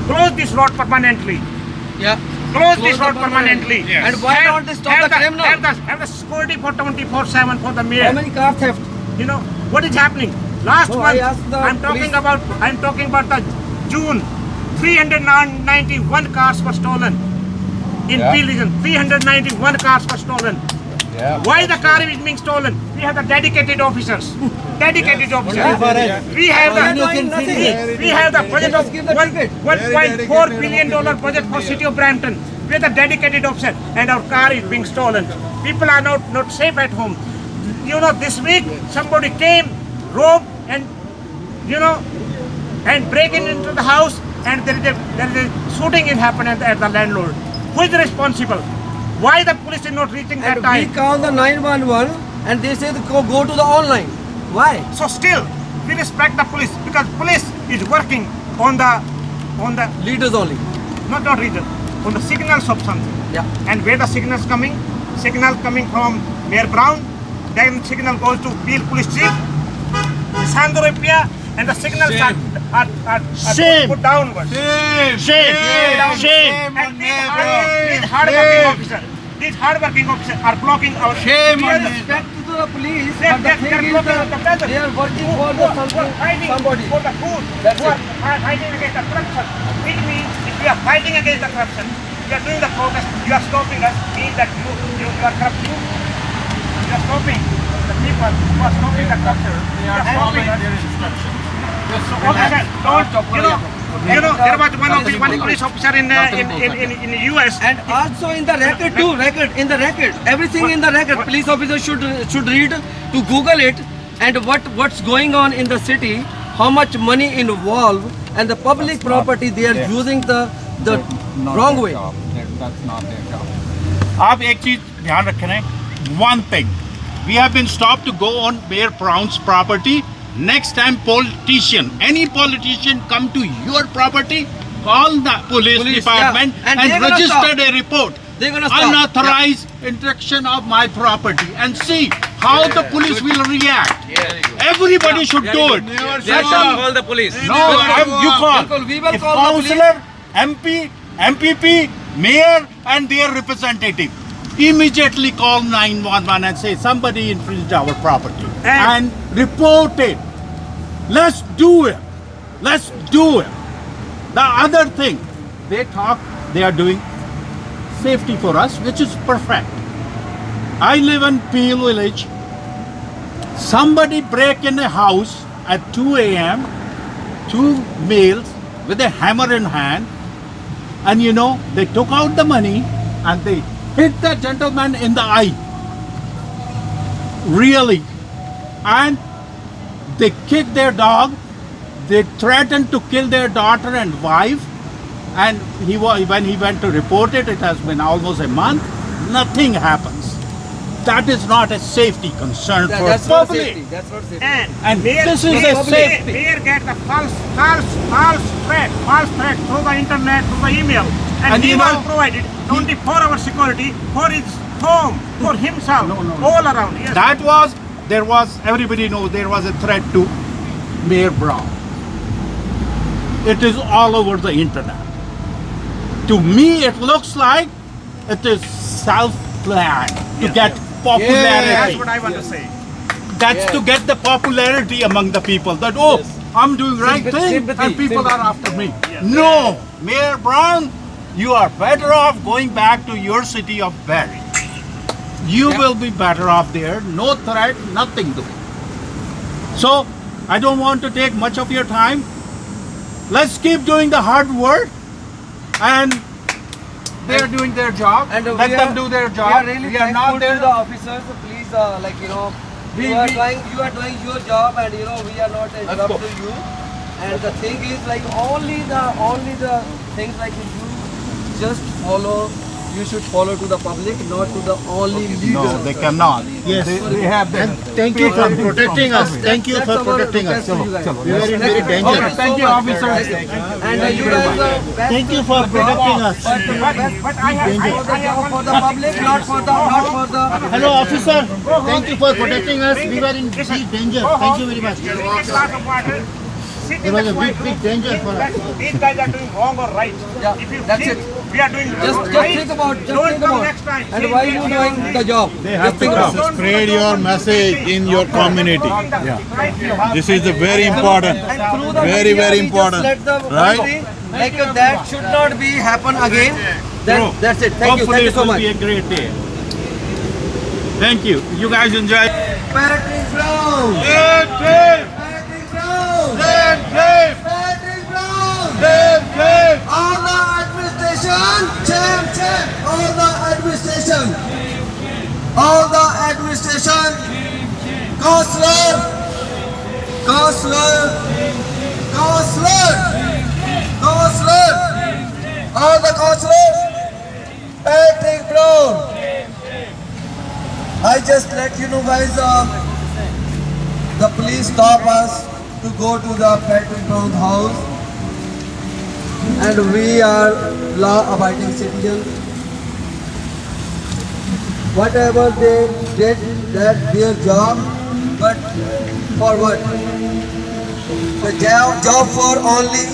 close this road permanently. Yeah. Close this road permanently. Yes. And why don't they stop the criminal? Have the security for 24/7 for the mayor. How many car theft? You know what is happening? Last No, I month, asked the I'm talking about the June. 391 cars were stolen in Peel region. 391 cars were stolen. Yeah. Why the car is being stolen? We have the dedicated officers. Dedicated officers. Yeah. We have They are doing nothing. we have the budget of Just give the ticket. $1.4 billion budget for city of Brampton. We have the dedicated officer, and our car is being stolen. People are not safe at home. You know, this week somebody came, robbed, and and breaking into the house, and there is a shooting in happened at the landlord. Who is responsible? Why the police is not reaching that And time? we call the 911 and they say to go to the online. Why? So still, we respect the police because police is working on the Leaders only. not region, on the signals of something. Yeah. And where the signals coming? Signal coming from Mayor Brown, then signal goes to Peel Police Chief, Sandro Ipia, and the signals are put downwards. Shame. And these hardworking officers are blocking our Shame on them. Respect to the police, They but the are thing is blocking that the presence. they are working Who for are fighting somebody. for the food, That's who are fighting against the corruption. It means if we are fighting against the corruption, we are doing the protest, you are stopping us, means that you are corrupt too. You are stopping the people who are stopping the corruption. They are following their instructions. Officer, you know, there was one police officer in the US. And also in the record too, in the record, everything in the record. Police officers should read to Google it and what's going on in the city, how much money involved, and the public property they are using the wrong way. That's not their job. आप एक चीज ध्यान रखना है. One thing, we have been stopped to go on Mayor Brown's property. Next time any politician come to your property, call the police department yeah. And and they're gonna register stop. a report. They're gonna stop. Unauthorized intrusion of my property and see how the police will react. Everybody should do it. Call the police. No, you call. We will If call the police. councillor, MP, MPP, mayor and their representative immediately call 911 and say somebody infringed our property and report it. Let's do it. Let's do it. The other thing, they are doing safety for us, which is perfect. I live in Peel Village. Somebody break in a house at 2 a.m., 2 males with a hammer in hand, and they took out the money and they hit the gentleman in the eye. Really. And they kicked their dog. They threatened to kill their daughter and wife. And when he went to report it, it has been almost a month. Nothing happens. That is not a safety concern for That's not public. safety. That's not safety. And this is a safety. Mayor get the false threat through the internet, through the email, and he was provided 24-hour security for his home, for himself, all around. Yes. Everybody knows there was a threat to Mayor Brown. It is all over the internet. To me, it looks like it is self-planned to get popularity. That's what I want to say. That's to get the popularity among the people. That I'm doing right thing and people are after me. No, Mayor Brown, you are better off going back to your city of Barrie. You will be better off there. No threat, nothing to it. So I don't want to take much of your time. Let's keep doing the hard work, and they are doing their job. And let them do their job. We are really not thankful there. to the officers. Please, you are doing your job, and we are not interrupting you. And the thing is, only the things you just follow. You should follow to the public, not to the only leaders. No, they cannot. Yes. They have them. And thank you for protecting us. Thank you for protecting us. We are in very danger. Okay, thank you, officer. And you guys are best. Thank you for protecting us. But I have For the public, not for the. Hello, officer. Thank you for protecting us. We were in deep danger. Thank you very much. Drink a glass of water. sit There in was the a quiet big room, danger think for that us. these guys are doing wrong or right. Yeah, If you that's think it. we are doing Just right, think about, don't come next time. and See, why we you are doing only- the job. They have Just think to about come. it. Spread your message in your community. This is the very important. And through the Very, media, very we important. Just let the Right? country, like that should not be happen again. True. That's it. Thank you. Hopefully Thank you it so will much. be a great day. Thank you. You guys enjoy. Patrick Brown. Save, save, Patrick Brown. save, save, Patrick Brown. save, save. All the administration. Champ. All the administration. All the administration. Counselor. Counselor. Counselor. Counselor. All the counselors. Patrick Brown. I just let you know guys, the police stop us to go to the Patrick Brown house, and we are law-abiding citizens. Whatever they did, that's their job, but for what? The job for only